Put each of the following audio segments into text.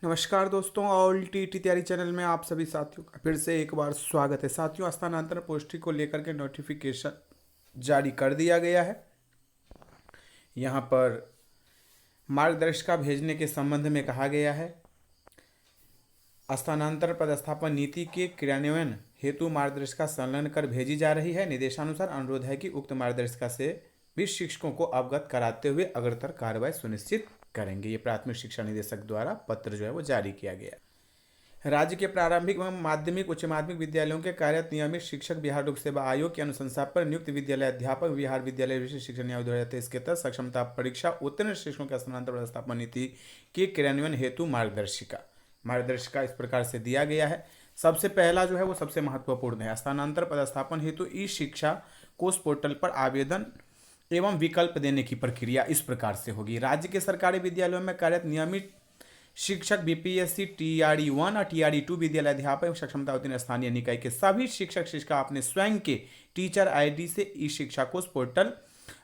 नमस्कार दोस्तों, all T तैयारी चैनल में आप सभी साथियों का फिर से एक बार स्वागत है। साथियों, स्थानांतरण पोस्टिंग को लेकर के नोटिफिकेशन जारी कर दिया गया है। यहाँ पर मार्गदर्शिका भेजने के संबंध में कहा गया है। स्थानांतरण पदस्थापन नीति के क्रियान्वयन हेतु मार्गदर्शिका संलग्न कर भेजी जा रही है। निर्देशानुसार अनुरोध है कि उक्त मार्गदर्शिका से भी शिक्षकों को अवगत कराते हुए अग्रतर कार्रवाई सुनिश्चित करेंगे। ये प्राथमिक शिक्षा निदेशक द्वारा पत्र जो है वो जारी किया गया। राज्य के प्रारंभिक एवं माध्यमिक उच्च माध्यमिक विद्यालयों के कार्यरत नियमित शिक्षक बिहार लोक सेवा आयोग की अनुशंसा पर नियुक्त विद्यालय अध्यापक बिहार विद्यालय विशिष्ट शिक्षा न्याय 2023 के तहत सक्षमता परीक्षा उत्तीर्ण शिक्षकों के स्थानांतरण व्यवस्थापन नीति के क्रियान्वयन हेतु मार्गदर्शिका इस प्रकार से दिया गया है। सबसे पहला जो है वो सबसे महत्वपूर्ण है। स्थानांतरण पदस्थापन हेतु ई शिक्षा कोष पोर्टल पर आवेदन एवं विकल्प देने की प्रक्रिया इस प्रकार से होगी। राज्य के सरकारी विद्यालयों में कार्यरत नियमित शिक्षक बीपीएससी टीआरई 1 और टीआरई 2 विद्यालय अध्यापक एवं सक्षमता उत्तीर्ण स्थानीय निकाय के सभी शिक्षक शिक्षिका अपने स्वयं के टीचर आईडी से ई शिक्षा कोष पोर्टल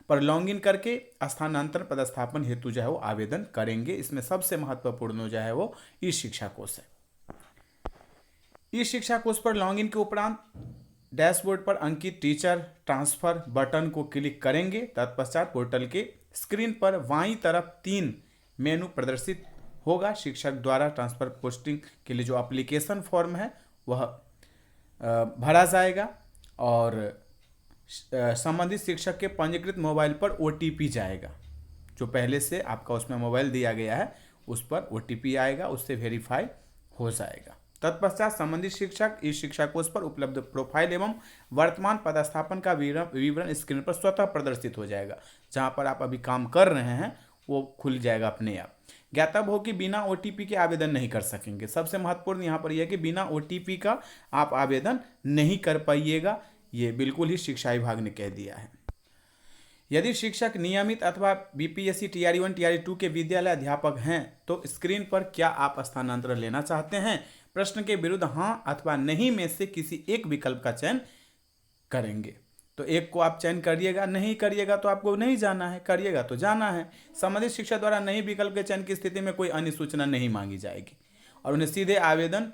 पर लॉग इन करके स्थानांतरण पदस्थापन हेतु जो है वो आवेदन करेंगे। इसमें सबसे महत्वपूर्ण जो है वो ई शिक्षा कोष है। ई शिक्षा कोष पर लॉग इन के उपरांत डैशबोर्ड पर अंकित टीचर ट्रांसफर बटन को क्लिक करेंगे। तत्पश्चात पोर्टल के स्क्रीन पर बाईं तरफ 3 मेनू प्रदर्शित होगा। शिक्षक द्वारा ट्रांसफर पोस्टिंग के लिए जो एप्लीकेशन फॉर्म है वह भरा जाएगा और संबंधित शिक्षक के पंजीकृत मोबाइल पर ओटीपी जाएगा। जो पहले से आपका उसमें मोबाइल दिया गया है उस पर ओटीपी आएगा, उससे वेरीफाई हो जाएगा। तत्पश्चात संबंधित शिक्षक इस शिक्षा कोष पर उपलब्ध प्रोफाइल एवं वर्तमान पदस्थापन का विवरण स्क्रीन पर स्वतः प्रदर्शित हो जाएगा। जहां पर आप अभी काम कर रहे हैं वो खुल जाएगा अपने आप। ज्ञातव्य हो कि बिना ओटीपी के आवेदन नहीं कर सकेंगे। सबसे महत्वपूर्ण यहाँ पर यह है कि बिना ओटीपी का आप आवेदन नहीं कर पाइएगा। ये बिल्कुल ही शिक्षा विभाग ने कह दिया है। यदि शिक्षक नियमित अथवा बीपीएससी टीआरई 1 टीआरई 2 के विद्यालय अध्यापक हैं तो स्क्रीन पर क्या आप स्थानांतरण लेना चाहते हैं, प्रश्न के विरुद्ध हां अथवा नहीं में से किसी एक विकल्प का चयन करेंगे। तो एक को आप चयन करिएगा, नहीं करिएगा तो आपको नहीं जाना है, करिएगा तो जाना है। संबंधित शिक्षक द्वारा नहीं विकल्प के चयन की स्थिति में कोई अन्य सूचना नहीं मांगी जाएगी और उन्हें सीधे आवेदन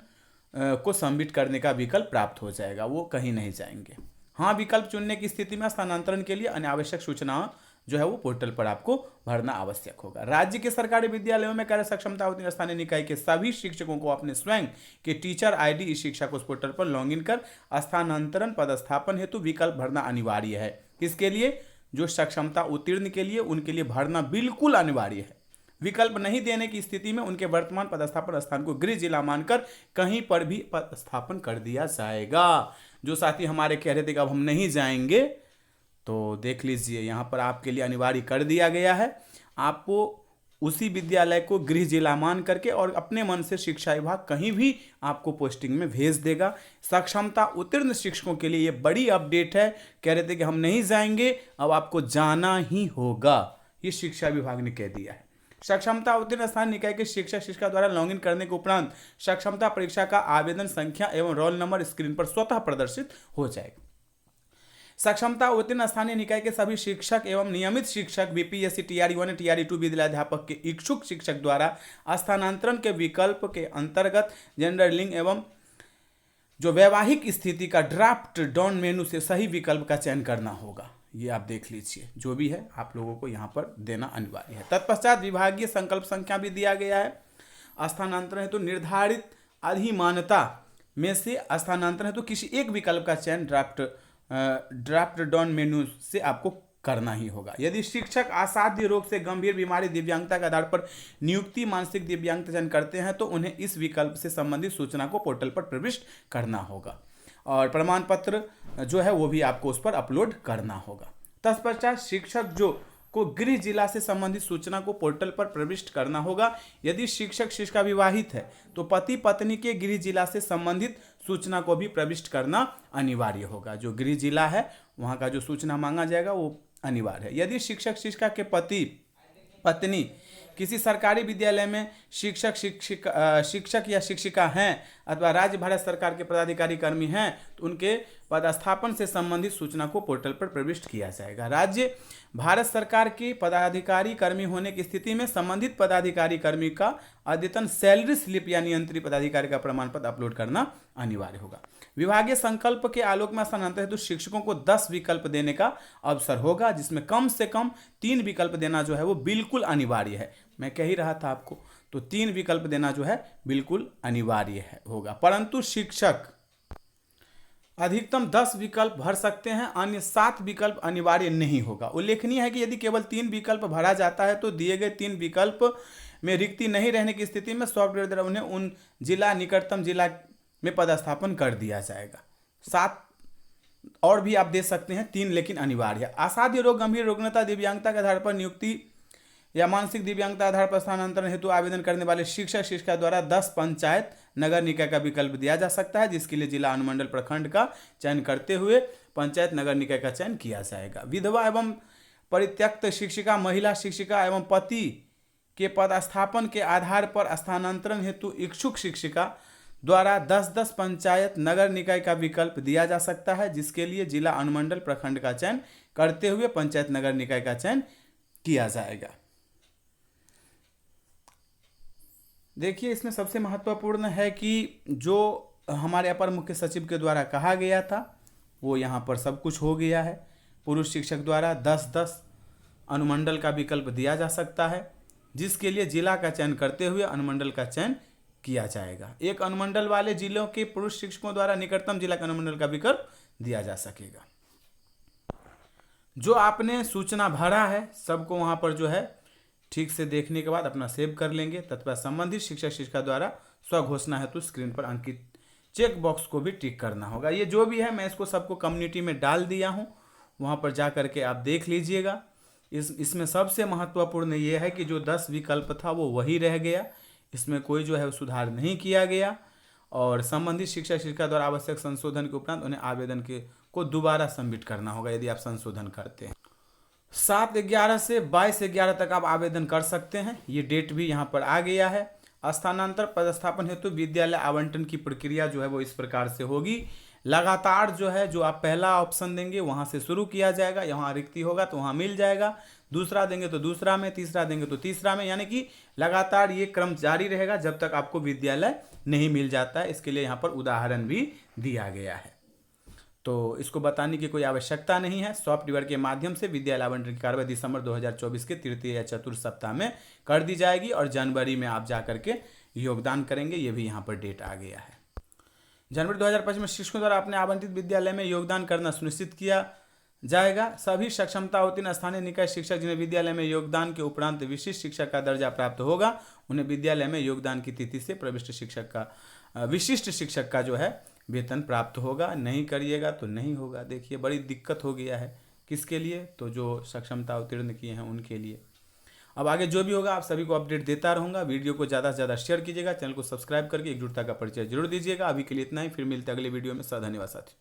को सबमिट करने का विकल्प प्राप्त हो जाएगा, वो कहीं नहीं जाएंगे। हाँ विकल्प चुनने की स्थिति में स्थानांतरण के लिए अनावश्यक सूचना जो है वो पोर्टल पर आपको भरना आवश्यक होगा। राज्य के सरकारी विद्यालयों में कार्य सक्षमता उत्तीर्ण स्थानीय निकाय के सभी शिक्षकों को अपने स्वयं के टीचर आईडी इस शिक्षा कोष पोर्टल पर लॉग इन कर स्थानांतरण पदस्थापन हेतु विकल्प भरना अनिवार्य है। इसके लिए जो सक्षमता उत्तीर्ण के लिए उनके लिए भरना बिल्कुल अनिवार्य है। विकल्प नहीं देने की स्थिति में उनके वर्तमान पदस्थापन स्थान को गृह जिला मानकर कहीं पर भी पदस्थापन कर दिया जाएगा। जो साथी हमारे कह रहे थे कि अब हम नहीं जाएंगे, तो देख लीजिए यहाँ पर आपके लिए अनिवार्य कर दिया गया है। आपको उसी विद्यालय को गृह जिला मान करके और अपने मन से शिक्षा विभाग कहीं भी आपको पोस्टिंग में भेज देगा। सक्षमता उत्तीर्ण शिक्षकों के लिए ये बड़ी अपडेट है। कह रहे थे कि हम नहीं जाएंगे, अब आपको जाना ही होगा, ये शिक्षा विभाग ने कह दिया है। सक्षमता उत्तीर्ण स्थानीय निकाय के शिक्षक शिक्षिका द्वारा लॉग इन करने के उपरांत सक्षमता परीक्षा का आवेदन संख्या एवं रोल नंबर स्क्रीन पर स्वतः प्रदर्शित हो जाएगा। सक्षमता उत्तीर्ण स्थानीय निकाय के सभी शिक्षक एवं नियमित शिक्षक बीपीएससी टीआरई 1 टीआरई 2 विद्यालय अध्यापक के इच्छुक शिक्षक द्वारा स्थानांतरण के विकल्प के अंतर्गत जेंडर लिंग एवं जो वैवाहिक स्थिति का ड्राफ्ट डाउन मेनू से सही विकल्प का चयन करना होगा। ये आप देख लीजिए, जो भी है आप लोगों को यहाँ पर देना अनिवार्य है। तत्पश्चात विभागीय संकल्प संख्या भी दिया गया है। स्थानांतरण हेतु निर्धारित अधिमान्यता में से स्थानांतरण हेतु किसी एक विकल्प का चयन ड्राफ्ट डाउन मेनू से आपको करना ही होगा। यदि शिक्षक असाध्य रोग से गंभीर बीमारी दिव्यांगता के आधार पर नियुक्ति मानसिक दिव्यांगता चयन करते हैं तो उन्हें इस विकल्प से संबंधित सूचना को पोर्टल पर प्रविष्ट करना होगा और प्रमाण पत्र जो है वो भी आपको उस पर अपलोड करना होगा। तत्पश्चात शिक्षक जो को गृह जिला से संबंधित सूचना को पोर्टल पर प्रविष्ट करना होगा। यदि शिक्षक शिक्षिका विवाहित है तो पति पत्नी के गृह जिला से संबंधित सूचना को भी प्रविष्ट करना अनिवार्य होगा। जो गृह जिला है वहाँ का जो सूचना मांगा जाएगा वो अनिवार्य है। यदि शिक्षक शिक्षिका के पति पत्नी किसी सरकारी विद्यालय में शिक्षक या शिक्षिका हैं अथवा राज्य भारत सरकार के पदाधिकारी कर्मी हैं तो उनके पदस्थापन से संबंधित सूचना को पोर्टल पर प्रविष्ट किया जाएगा। राज्य भारत सरकार के पदाधिकारी कर्मी होने की स्थिति में संबंधित पदाधिकारी कर्मी का अद्यतन सैलरी स्लिप या नियंत्रित पदाधिकारी का प्रमाण पत्र अपलोड करना अनिवार्य होगा। विभागीय संकल्प के आलोक में स्थानांतरित हेतु शिक्षकों को 10 विकल्प देने का अवसर होगा, जिसमें कम से कम 3 विकल्प देना जो है वो बिल्कुल अनिवार्य है। मैं कह ही रहा था आपको, तो 3 विकल्प देना जो है बिल्कुल अनिवार्य होगा। परंतु शिक्षक अधिकतम 10 विकल्प भर सकते हैं, अन्य 7 विकल्प अनिवार्य नहीं होगा। उल्लेखनीय है कि यदि केवल 3 विकल्प भरा जाता है तो दिए गए 3 विकल्प में रिक्ति नहीं रहने की स्थिति में सॉफ्टवेयर द्वारा उन्हें उन निकटतम जिला में पदस्थापन कर दिया जाएगा। 7 और भी आप दे सकते हैं, 3 लेकिन अनिवार्य है। असाध्य रोग, गंभीर रुग्णता, दिव्यांगता के आधार पर नियुक्ति या मानसिक दिव्यांगता आधार पर स्थानांतरण हेतु आवेदन करने वाले शिक्षक शिक्षिका द्वारा 10 पंचायत नगर निकाय का विकल्प दिया जा सकता है, जिसके लिए जिला अनुमंडल प्रखंड का चयन करते हुए पंचायत नगर निकाय का चयन किया जाएगा। विधवा एवं परित्यक्त शिक्षिका, महिला शिक्षिका एवं पति के पदस्थापन के आधार पर स्थानांतरण हेतु इच्छुक शिक्षिका द्वारा 10-10 पंचायत नगर निकाय का विकल्प दिया जा सकता है, जिसके लिए जिला अनुमंडल प्रखंड का चयन करते हुए पंचायत नगर निकाय का चयन किया जाएगा। देखिए, इसमें सबसे महत्वपूर्ण है कि जो हमारे अपर मुख्य सचिव के द्वारा कहा गया था वो यहाँ पर सब कुछ हो गया है। पुरुष शिक्षक द्वारा 10-10 अनुमंडल का विकल्प दिया जा सकता है, जिसके लिए जिला का चयन करते हुए अनुमंडल का चयन किया जाएगा। एक अनुमंडल वाले जिलों के पुरुष शिक्षकों द्वारा निकटतम जिला के अनुमंडल का विकल्प दिया जा सकेगा। जो आपने सूचना भरा है सबको वहाँ पर जो है ठीक से देखने के बाद अपना सेव कर लेंगे। तत्पश्चात संबंधित शिक्षक शिक्षिका द्वारा स्वघोषणा हेतु स्क्रीन पर अंकित चेक बॉक्स को भी टिक करना होगा। ये जो भी है मैं इसको सबको कम्युनिटी में डाल दिया हूँ, वहाँ पर जा करके आप देख लीजिएगा। इसमें सबसे महत्वपूर्ण ये है कि जो 10 विकल्प था वो वही रह गया, इसमें कोई जो है सुधार नहीं किया गया। और संबंधित शिक्षक शिक्षिका द्वारा आवश्यक संशोधन के उपरांत उन्हें आवेदन को दोबारा सबमिट करना होगा यदि आप संशोधन करते हैं। 7/11 से 22/11 तक आप आवेदन कर सकते हैं। ये डेट भी यहाँ पर आ गया है। स्थानांतर पदस्थापन हेतु विद्यालय आवंटन की प्रक्रिया जो है वो इस प्रकार से होगी। लगातार जो है जो आप पहला ऑप्शन देंगे वहाँ से शुरू किया जाएगा, यहाँ रिक्ति होगा तो वहाँ मिल जाएगा, दूसरा देंगे तो दूसरा में, तीसरा देंगे तो तीसरा में, यानी कि लगातार ये क्रम जारी रहेगा जब तक आपको विद्यालय नहीं मिल जाता है। इसके लिए यहाँ पर उदाहरण भी दिया गया है, तो इसको बताने की कोई आवश्यकता नहीं है। सॉफ्टवेयर के माध्यम से विद्यालय आवंटन की कार्रवाई दिसंबर 2024 के तृतीय या चतुर्थ सप्ताह में कर दी जाएगी और जनवरी में आप जा करके योगदान करेंगे। ये भी यहाँ पर डेट आ गया है। जनवरी 2025 में शिक्षकों द्वारा अपने आवंटित विद्यालय में योगदान करना सुनिश्चित किया जाएगा। सभी सक्षमता उत्तीर्ण स्थानीय निकाय शिक्षक जिन्हें विद्यालय में योगदान के उपरांत विशिष्ट शिक्षक का दर्जा प्राप्त होगा, उन्हें विद्यालय में योगदान की तिथि से विशिष्ट शिक्षक का जो है वेतन प्राप्त होगा। नहीं करिएगा तो नहीं होगा। देखिए बड़ी दिक्कत हो गया है, किसके लिए? तो जो सक्षमता उत्तीर्ण किए हैं उनके लिए। अब आगे जो भी होगा आप सभी को अपडेट देता रहूँगा। वीडियो को ज़्यादा से ज़्यादा शेयर कीजिएगा, चैनल को सब्सक्राइब करके एकजुटता का परिचय जरूर दीजिएगा। अभी के लिए इतना ही, फिर मिलते हैं अगले वीडियो में। धन्यवाद साथी।